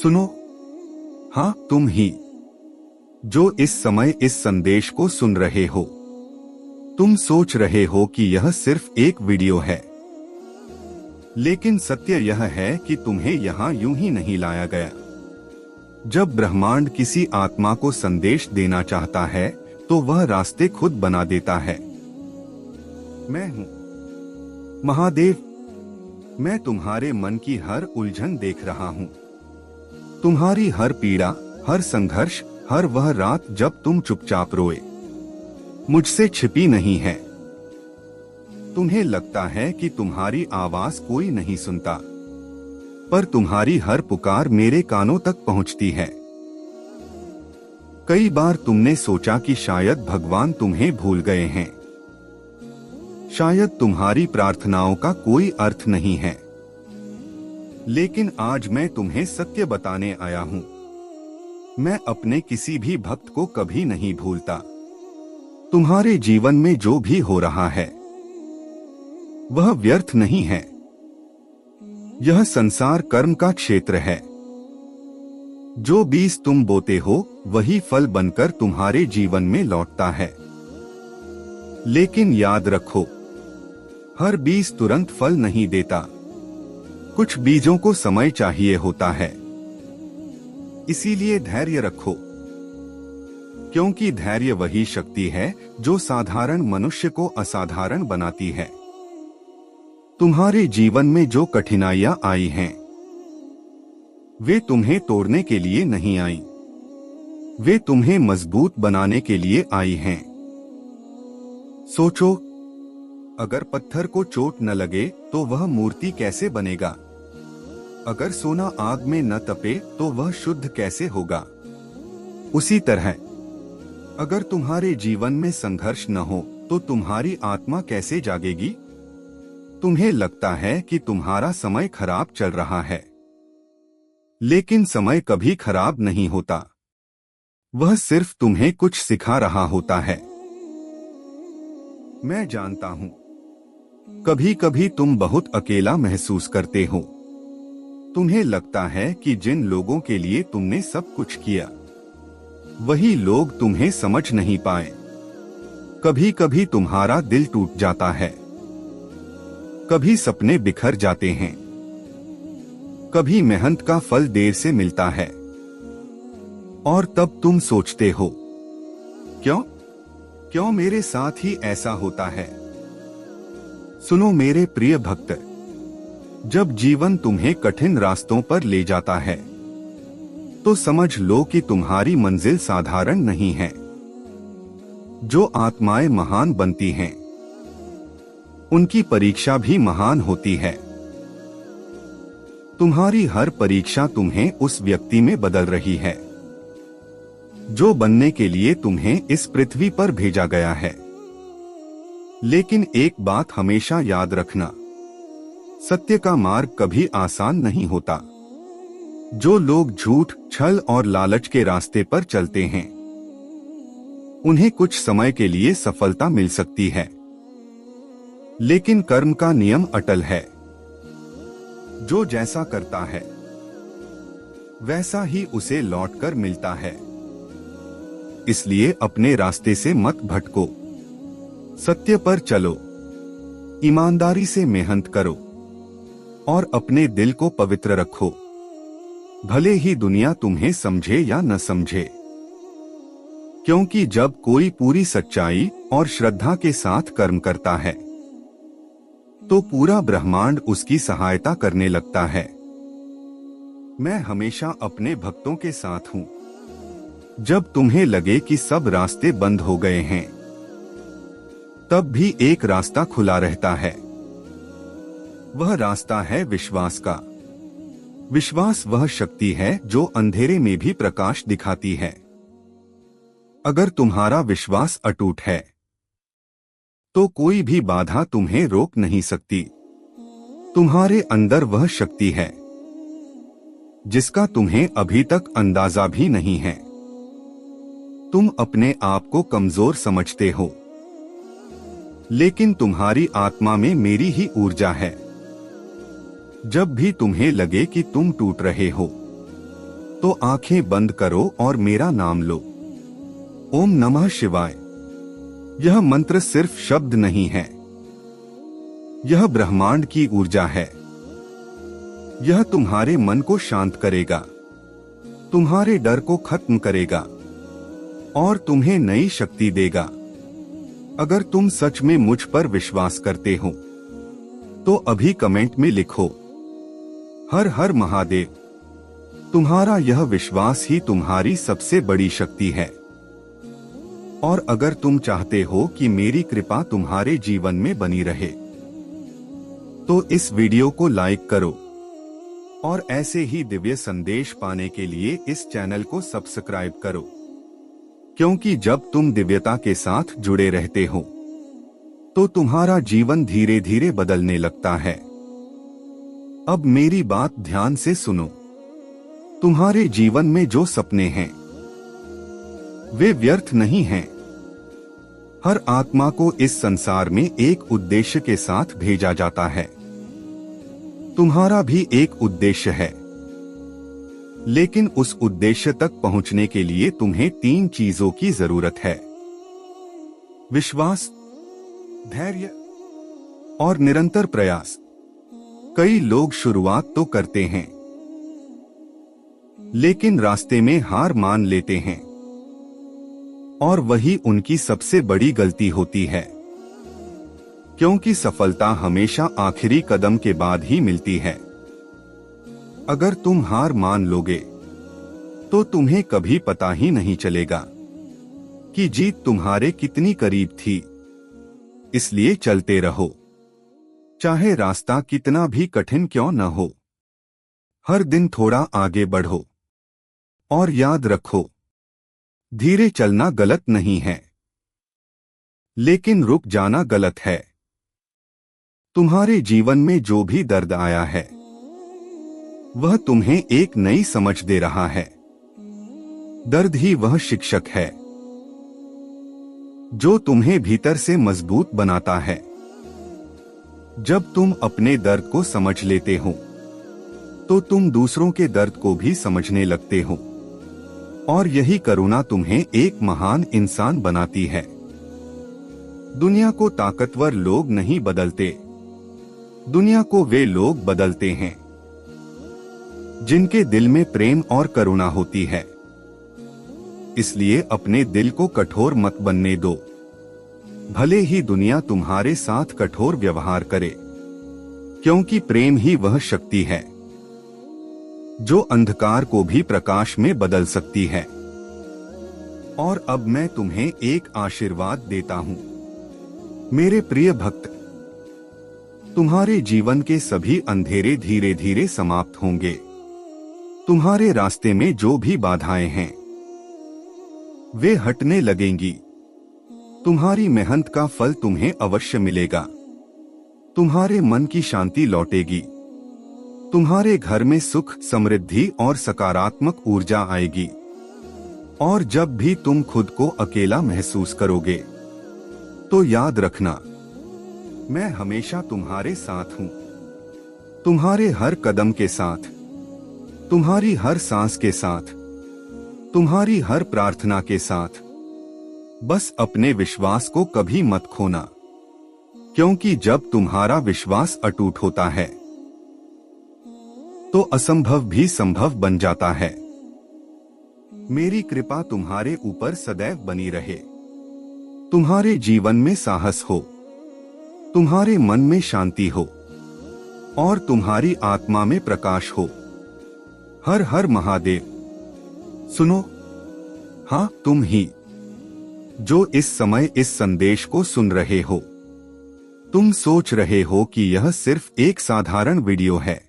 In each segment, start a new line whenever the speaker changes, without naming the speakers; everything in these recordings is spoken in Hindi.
सुनो, हाँ तुम ही जो इस समय इस संदेश को सुन रहे हो। तुम सोच रहे हो कि यह सिर्फ एक वीडियो है, लेकिन सत्य यह है कि तुम्हें यहाँ यूं ही नहीं लाया गया। जब ब्रह्मांड किसी आत्मा को संदेश देना चाहता है तो वह रास्ते खुद बना देता है। मैं हूँ महादेव। मैं तुम्हारे मन की हर उलझन देख रहा हूँ, तुम्हारी हर पीड़ा, हर संघर्ष, हर वह रात जब तुम चुपचाप रोए। मुझसे छिपी नहीं है। तुम्हें लगता है कि तुम्हारी आवाज कोई नहीं सुनता, पर तुम्हारी हर पुकार मेरे कानों तक पहुंचती है। कई बार तुमने सोचा कि शायद भगवान तुम्हें भूल गए हैं, शायद तुम्हारी प्रार्थनाओं का कोई अर्थ नहीं है। लेकिन आज मैं तुम्हें सत्य बताने आया हूं। मैं अपने किसी भी भक्त को कभी नहीं भूलता। तुम्हारे जीवन में जो भी हो रहा है वह व्यर्थ नहीं है। यह संसार कर्म का क्षेत्र है। जो बीज तुम बोते हो वही फल बनकर तुम्हारे जीवन में लौटता है। लेकिन याद रखो, हर बीज तुरंत फल नहीं देता। कुछ बीजों को समय चाहिए होता है। इसीलिए धैर्य रखो, क्योंकि धैर्य वही शक्ति है जो साधारण मनुष्य को असाधारण बनाती है। तुम्हारे जीवन में जो कठिनाइयां आई हैं, वे तुम्हें तोड़ने के लिए नहीं आई, वे तुम्हें मजबूत बनाने के लिए आई हैं। सोचो, अगर पत्थर को चोट न लगे तो वह मूर्ति कैसे बनेगा? अगर सोना आग में न तपे तो वह शुद्ध कैसे होगा? उसी तरह अगर तुम्हारे जीवन में संघर्ष न हो तो तुम्हारी आत्मा कैसे जागेगी? तुम्हें लगता है कि तुम्हारा समय खराब चल रहा है, लेकिन समय कभी खराब नहीं होता। वह सिर्फ तुम्हें कुछ सिखा रहा होता है। मैं जानता हूं, कभी कभी तुम बहुत अकेला महसूस करते हो। तुम्हें लगता है कि जिन लोगों के लिए तुमने सब कुछ किया, वही लोग तुम्हें समझ नहीं पाए। कभी कभी तुम्हारा दिल टूट जाता है, कभी सपने बिखर जाते हैं, कभी मेहनत का फल देर से मिलता है। और तब तुम सोचते हो, क्यों मेरे साथ ही ऐसा होता है? सुनो मेरे प्रिय भक्त, जब जीवन तुम्हें कठिन रास्तों पर ले जाता है तो समझ लो कि तुम्हारी मंजिल साधारण नहीं है। जो आत्माएं महान बनती हैं, उनकी परीक्षा भी महान होती है। तुम्हारी हर परीक्षा तुम्हें उस व्यक्ति में बदल रही है जो बनने के लिए तुम्हें इस पृथ्वी पर भेजा गया है। लेकिन एक बात हमेशा याद रखना, सत्य का मार्ग कभी आसान नहीं होता। जो लोग झूठ, छल और लालच के रास्ते पर चलते हैं, उन्हें कुछ समय के लिए सफलता मिल सकती है, लेकिन कर्म का नियम अटल है। जो जैसा करता है वैसा ही उसे लौटकर मिलता है। इसलिए अपने रास्ते से मत भटको, सत्य पर चलो, ईमानदारी से मेहनत करो और अपने दिल को पवित्र रखो। भले ही दुनिया तुम्हें समझे या न समझे, क्योंकि जब कोई पूरी सच्चाई और श्रद्धा के साथ कर्म करता है तो पूरा ब्रह्मांड उसकी सहायता करने लगता है। मैं हमेशा अपने भक्तों के साथ हूं। जब तुम्हें लगे कि सब रास्ते बंद हो गए हैं, तब भी एक रास्ता खुला रहता है। वह रास्ता है विश्वास का। विश्वास वह शक्ति है जो अंधेरे में भी प्रकाश दिखाती है। अगर तुम्हारा विश्वास अटूट है तो कोई भी बाधा तुम्हें रोक नहीं सकती। तुम्हारे अंदर वह शक्ति है जिसका तुम्हें अभी तक अंदाजा भी नहीं है। तुम अपने आप को कमजोर समझते हो, लेकिन तुम्हारी आत्मा में मेरी ही ऊर्जा है। जब भी तुम्हें लगे कि तुम टूट रहे हो, तो आंखें बंद करो और मेरा नाम लो। ओम नमः शिवाय। यह मंत्र सिर्फ शब्द नहीं है, यह ब्रह्मांड की ऊर्जा है। यह तुम्हारे मन को शांत करेगा, तुम्हारे डर को खत्म करेगा और तुम्हें नई शक्ति देगा। अगर तुम सच में मुझ पर विश्वास करते हो तो अभी कमेंट में लिखो, हर हर महादेव। तुम्हारा यह विश्वास ही तुम्हारी सबसे बड़ी शक्ति है। और अगर तुम चाहते हो कि मेरी कृपा तुम्हारे जीवन में बनी रहे तो इस वीडियो को लाइक करो और ऐसे ही दिव्य संदेश पाने के लिए इस चैनल को सब्सक्राइब करो, क्योंकि जब तुम दिव्यता के साथ जुड़े रहते हो तो तुम्हारा जीवन धीरे धीरे बदलने लगता है। अब मेरी बात ध्यान से सुनो। तुम्हारे जीवन में जो सपने हैं वे व्यर्थ नहीं हैं। हर आत्मा को इस संसार में एक उद्देश्य के साथ भेजा जाता है। तुम्हारा भी एक उद्देश्य है, लेकिन उस उद्देश्य तक पहुंचने के लिए तुम्हें 3 चीजों की जरूरत है: विश्वास, धैर्य और निरंतर प्रयास। कई लोग शुरुआत तो करते हैं, लेकिन रास्ते में हार मान लेते हैं और वही उनकी सबसे बड़ी गलती होती है, क्योंकि सफलता हमेशा आखिरी कदम के बाद ही मिलती है। अगर तुम हार मान लोगे तो तुम्हें कभी पता ही नहीं चलेगा कि जीत तुम्हारे कितनी करीब थी। इसलिए चलते रहो, चाहे रास्ता कितना भी कठिन क्यों न हो। हर दिन थोड़ा आगे बढ़ो और याद रखो, धीरे चलना गलत नहीं है, लेकिन रुक जाना गलत है। तुम्हारे जीवन में जो भी दर्द आया है वह तुम्हें एक नई समझ दे रहा है। दर्द ही वह शिक्षक है जो तुम्हें भीतर से मजबूत बनाता है। जब तुम अपने दर्द को समझ लेते हो तो तुम दूसरों के दर्द को भी समझने लगते हो, और यही करुणा तुम्हें एक महान इंसान बनाती है। दुनिया को ताकतवर लोग नहीं बदलते, दुनिया को वे लोग बदलते हैं जिनके दिल में प्रेम और करुणा होती है। इसलिए अपने दिल को कठोर मत बनने दो, भले ही दुनिया तुम्हारे साथ कठोर व्यवहार करे, क्योंकि प्रेम ही वह शक्ति है जो अंधकार को भी प्रकाश में बदल सकती है। और अब मैं तुम्हें एक आशीर्वाद देता हूं, मेरे प्रिय भक्त। तुम्हारे जीवन के सभी अंधेरे धीरे धीरे समाप्त होंगे। तुम्हारे रास्ते में जो भी बाधाएं हैं वे हटने लगेंगी। तुम्हारी मेहनत का फल तुम्हें अवश्य मिलेगा। तुम्हारे मन की शांति लौटेगी। तुम्हारे घर में सुख, समृद्धि और सकारात्मक ऊर्जा आएगी। और जब भी तुम खुद को अकेला महसूस करोगे तो याद रखना, मैं हमेशा तुम्हारे साथ हूं। तुम्हारे हर कदम के साथ, तुम्हारी हर सांस के साथ, तुम्हारी हर प्रार्थना के साथ। बस अपने विश्वास को कभी मत खोना, क्योंकि जब तुम्हारा विश्वास अटूट होता है तो असंभव भी संभव बन जाता है। मेरी कृपा तुम्हारे ऊपर सदैव बनी रहे। तुम्हारे जीवन में साहस हो, तुम्हारे मन में शांति हो और तुम्हारी आत्मा में प्रकाश हो। हर हर महादेव। सुनो, हाँ, तुम ही जो इस समय इस संदेश को सुन रहे हो, तुम सोच रहे हो कि यह सिर्फ एक साधारण वीडियो है,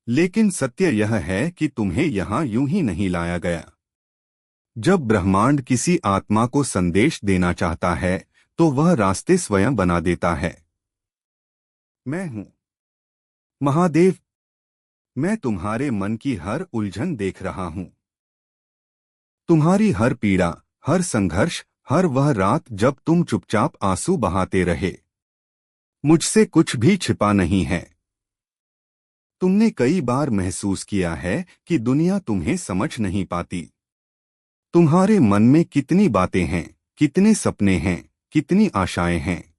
लेकिन सत्य यह है कि तुम्हें यहां यूं ही नहीं लाया गया। जब ब्रह्मांड किसी आत्मा को संदेश देना चाहता है तो वह रास्ते स्वयं बना देता है। मैं हूं महादेव। मैं तुम्हारे मन की हर उलझन देख रहा हूं, तुम्हारी हर पीड़ा, हर संघर्ष, हर वह रात जब तुम चुपचाप आंसू बहाते रहे। मुझसे कुछ भी छिपा नहीं है। तुमने कई बार महसूस किया है कि दुनिया तुम्हें समझ नहीं पाती। तुम्हारे मन में कितनी बातें हैं, कितने सपने हैं, कितनी आशाएं हैं।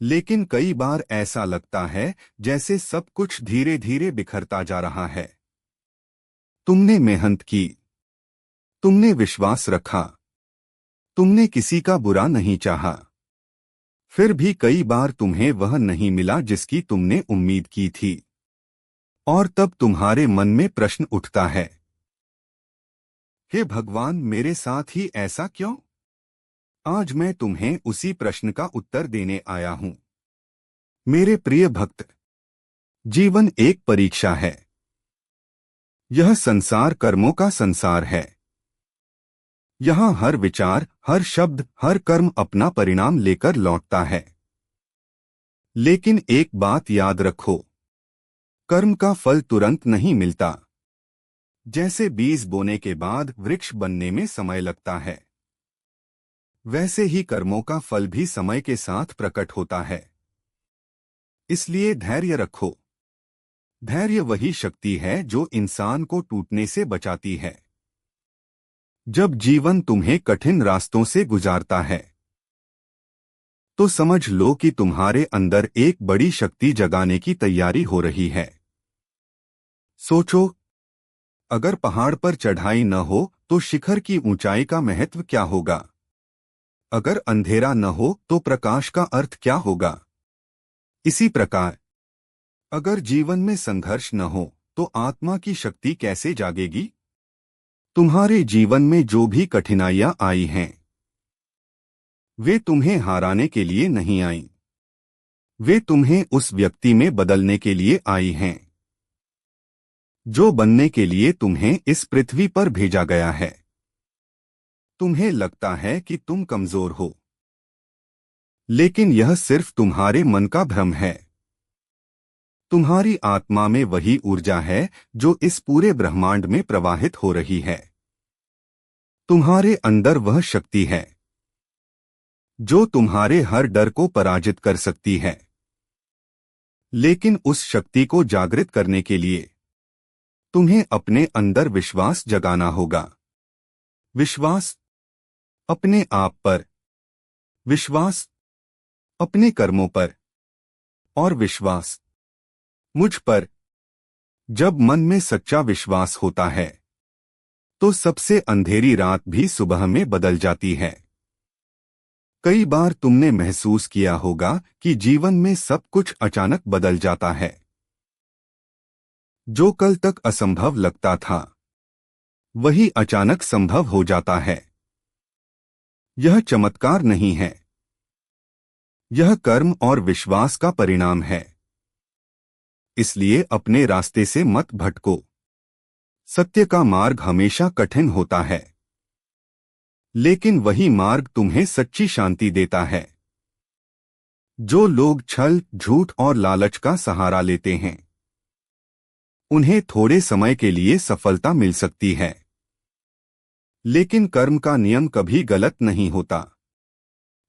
लेकिन कई बार ऐसा लगता है जैसे सब कुछ धीरे धीरे बिखरता जा रहा है। तुमने मेहनत की, तुमने विश्वास रखा, तुमने किसी का बुरा नहीं चाहा। फिर भी कई बार तुम्हें वह नहीं मिला जिसकी तुमने उम्मीद की थी। और तब तुम्हारे मन में प्रश्न उठता है, हे भगवान, मेरे साथ ही ऐसा क्यों? आज मैं तुम्हें उसी प्रश्न का उत्तर देने आया हूं। मेरे प्रिय भक्त, जीवन एक परीक्षा है। यह संसार कर्मों का संसार है। यहाँ हर विचार, हर शब्द, हर कर्म अपना परिणाम लेकर लौटता है। लेकिन एक बात याद रखो, कर्म का फल तुरंत नहीं मिलता। जैसे बीज बोने के बाद वृक्ष बनने में समय लगता है, वैसे ही कर्मों का फल भी समय के साथ प्रकट होता है। इसलिए धैर्य रखो। धैर्य वही शक्ति है जो इंसान को टूटने से बचाती है। जब जीवन तुम्हें कठिन रास्तों से गुजारता है, तो समझ लो कि तुम्हारे अंदर एक बड़ी शक्ति जगाने की तैयारी हो रही है। सोचो, अगर पहाड़ पर चढ़ाई न हो तो शिखर की ऊंचाई का महत्व क्या होगा? अगर अंधेरा न हो तो प्रकाश का अर्थ क्या होगा? इसी प्रकार, अगर जीवन में संघर्ष न हो तो आत्मा की शक्ति कैसे जागेगी? तुम्हारे जीवन में जो भी कठिनाइयां आई हैं, वे तुम्हें हाराने के लिए नहीं आईं। वे तुम्हें उस व्यक्ति में बदलने के लिए आई हैं, जो बनने के लिए तुम्हें इस पृथ्वी पर भेजा गया है। तुम्हें लगता है कि तुम कमजोर हो, लेकिन यह सिर्फ तुम्हारे मन का भ्रम है। तुम्हारी आत्मा में वही ऊर्जा है जो इस पूरे ब्रह्मांड में प्रवाहित हो रही है। तुम्हारे अंदर वह शक्ति है जो तुम्हारे हर डर को पराजित कर सकती है। लेकिन उस शक्ति को जागृत करने के लिए तुम्हें अपने अंदर विश्वास जगाना होगा। विश्वास अपने आप पर, विश्वास अपने कर्मों पर, और विश्वास मुझ पर। जब मन में सच्चा विश्वास होता है तो सबसे अंधेरी रात भी सुबह में बदल जाती है। कई बार तुमने महसूस किया होगा कि जीवन में सब कुछ अचानक बदल जाता है। जो कल तक असंभव लगता था, वही अचानक संभव हो जाता है। यह चमत्कार नहीं है, यह कर्म और विश्वास का परिणाम है। इसलिए अपने रास्ते से मत भटको। सत्य का मार्ग हमेशा कठिन होता है, लेकिन वही मार्ग तुम्हें सच्ची शांति देता है। जो लोग छल, झूठ और लालच का सहारा लेते हैं, उन्हें थोड़े समय के लिए सफलता मिल सकती है, लेकिन कर्म का नियम कभी गलत नहीं होता।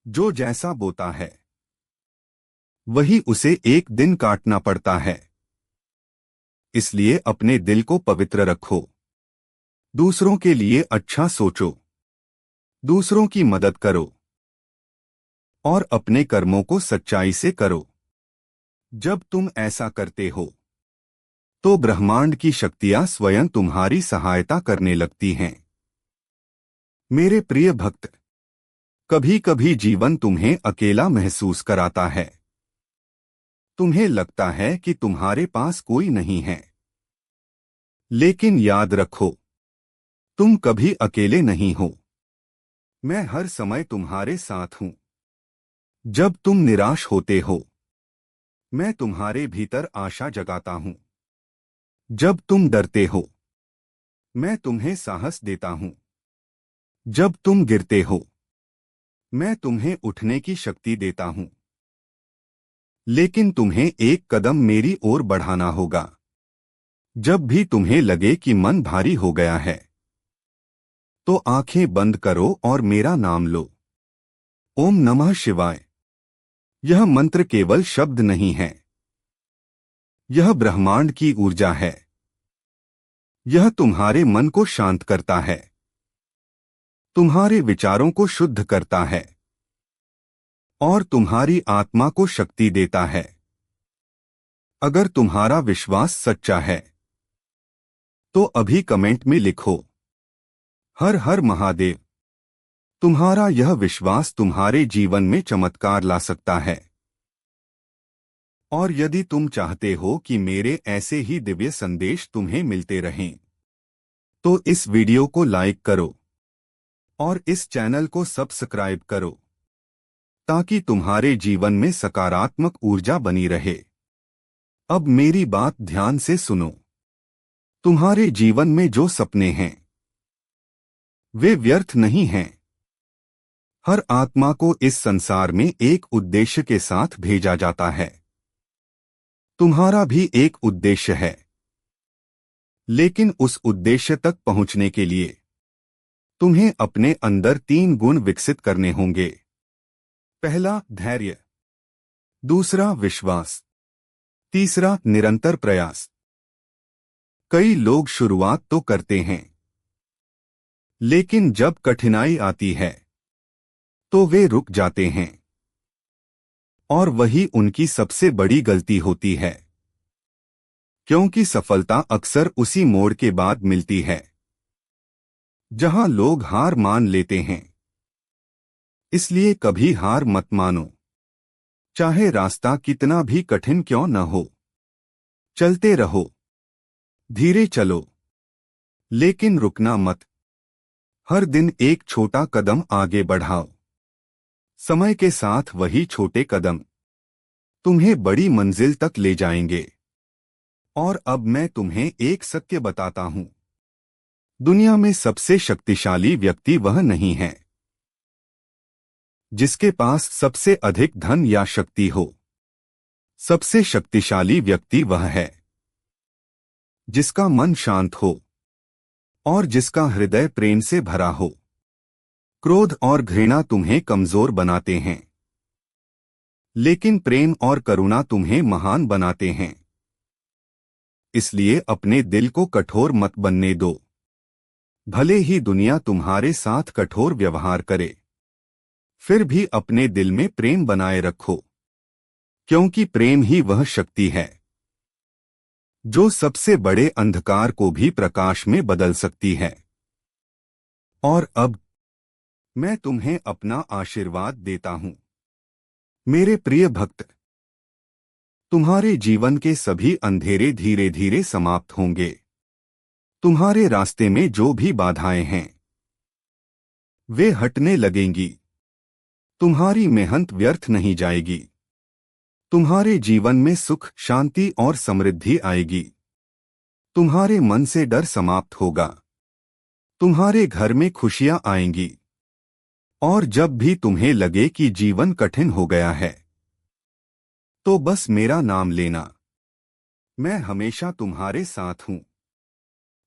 जो जैसा बोता है, वही उसे एक दिन काटना पड़ता है। इसलिए अपने दिल को पवित्र रखो। दूसरों के लिए अच्छा सोचो, दूसरों की मदद करो, और अपने कर्मों को सच्चाई से करो। जब तुम ऐसा करते हो, तो ब्रह्मांड की शक्तियां स्वयं तुम्हारी सहायता करने लगती हैं। मेरे प्रिय भक्त, कभी कभी जीवन तुम्हें अकेला महसूस कराता है। तुम्हें लगता है कि तुम्हारे पास कोई नहीं है। लेकिन याद रखो, तुम कभी अकेले नहीं हो। मैं हर समय तुम्हारे साथ हूं। जब तुम निराश होते हो, मैं तुम्हारे भीतर आशा जगाता हूं। जब तुम डरते हो, मैं तुम्हें साहस देता हूं। जब तुम गिरते हो, मैं तुम्हें उठने की शक्ति देता हूं। लेकिन तुम्हें एक कदम मेरी ओर बढ़ाना होगा। जब भी तुम्हें लगे कि मन भारी हो गया है, तो आंखें बंद करो और मेरा नाम लो। ओम नमः शिवाय। यह मंत्र केवल शब्द नहीं है, यह ब्रह्मांड की ऊर्जा है। यह तुम्हारे मन को शांत करता है, तुम्हारे विचारों को शुद्ध करता है और तुम्हारी आत्मा को शक्ति देता है। अगर तुम्हारा विश्वास सच्चा है तो अभी कमेंट में लिखो, हर हर महादेव। तुम्हारा यह विश्वास तुम्हारे जीवन में चमत्कार ला सकता है। और यदि तुम चाहते हो कि मेरे ऐसे ही दिव्य संदेश तुम्हें मिलते रहें, तो इस वीडियो को लाइक करो और इस चैनल को सब्सक्राइब करो, ताकि तुम्हारे जीवन में सकारात्मक ऊर्जा बनी रहे। अब मेरी बात ध्यान से सुनो। तुम्हारे जीवन में जो सपने हैं वे व्यर्थ नहीं हैं। हर आत्मा को इस संसार में एक उद्देश्य के साथ भेजा जाता है। तुम्हारा भी एक उद्देश्य है, लेकिन उस उद्देश्य तक पहुंचने के लिए तुम्हें अपने अंदर 3 गुण विकसित करने होंगे। पहला धैर्य, दूसरा विश्वास, तीसरा निरंतर प्रयास। कई लोग शुरुआत तो करते हैं, लेकिन जब कठिनाई आती है तो वे रुक जाते हैं, और वही उनकी सबसे बड़ी गलती होती है, क्योंकि सफलता अक्सर उसी मोड़ के बाद मिलती है जहां लोग हार मान लेते हैं। इसलिए कभी हार मत मानो, चाहे रास्ता कितना भी कठिन क्यों न हो। चलते रहो, धीरे चलो, लेकिन रुकना मत। हर दिन एक छोटा कदम आगे बढ़ाओ। समय के साथ वही छोटे कदम तुम्हें बड़ी मंजिल तक ले जाएंगे। और अब मैं तुम्हें एक सत्य बताता हूं। दुनिया में सबसे शक्तिशाली व्यक्ति वह नहीं है जिसके पास सबसे अधिक धन या शक्ति हो। सबसे शक्तिशाली व्यक्ति वह है जिसका मन शांत हो और जिसका हृदय प्रेम से भरा हो। क्रोध और घृणा तुम्हें कमजोर बनाते हैं, लेकिन प्रेम और करुणा तुम्हें महान बनाते हैं। इसलिए अपने दिल को कठोर मत बनने दो। भले ही दुनिया तुम्हारे साथ कठोर व्यवहार करे, फिर भी अपने दिल में प्रेम बनाए रखो, क्योंकि प्रेम ही वह शक्ति है जो सबसे बड़े अंधकार को भी प्रकाश में बदल सकती है। और अब मैं तुम्हें अपना आशीर्वाद देता हूं। मेरे प्रिय भक्त, तुम्हारे जीवन के सभी अंधेरे धीरे धीरे समाप्त होंगे। तुम्हारे रास्ते में जो भी बाधाएं हैं वे हटने लगेंगी। तुम्हारी मेहनत व्यर्थ नहीं जाएगी। तुम्हारे जीवन में सुख, शांति और समृद्धि आएगी। तुम्हारे मन से डर समाप्त होगा। तुम्हारे घर में खुशियां आएंगी। और जब भी तुम्हें लगे कि जीवन कठिन हो गया है, तो बस मेरा नाम लेना। मैं हमेशा तुम्हारे साथ हूं।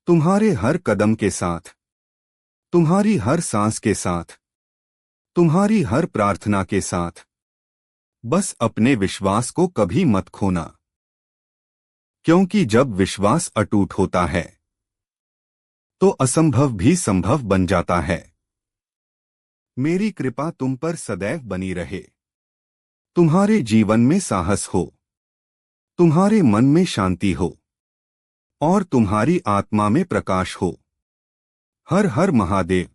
तुम्हारे हर कदम के साथ, तुम्हारी हर सांस के साथ, तुम्हारी हर प्रार्थना के साथ। बस अपने विश्वास को कभी मत खोना, क्योंकि जब विश्वास अटूट होता है तो असंभव भी संभव बन जाता है। मेरी कृपा तुम पर सदैव बनी रहे। तुम्हारे जीवन में साहस हो, तुम्हारे मन में शांति हो और तुम्हारी आत्मा में प्रकाश हो। हर हर महादेव।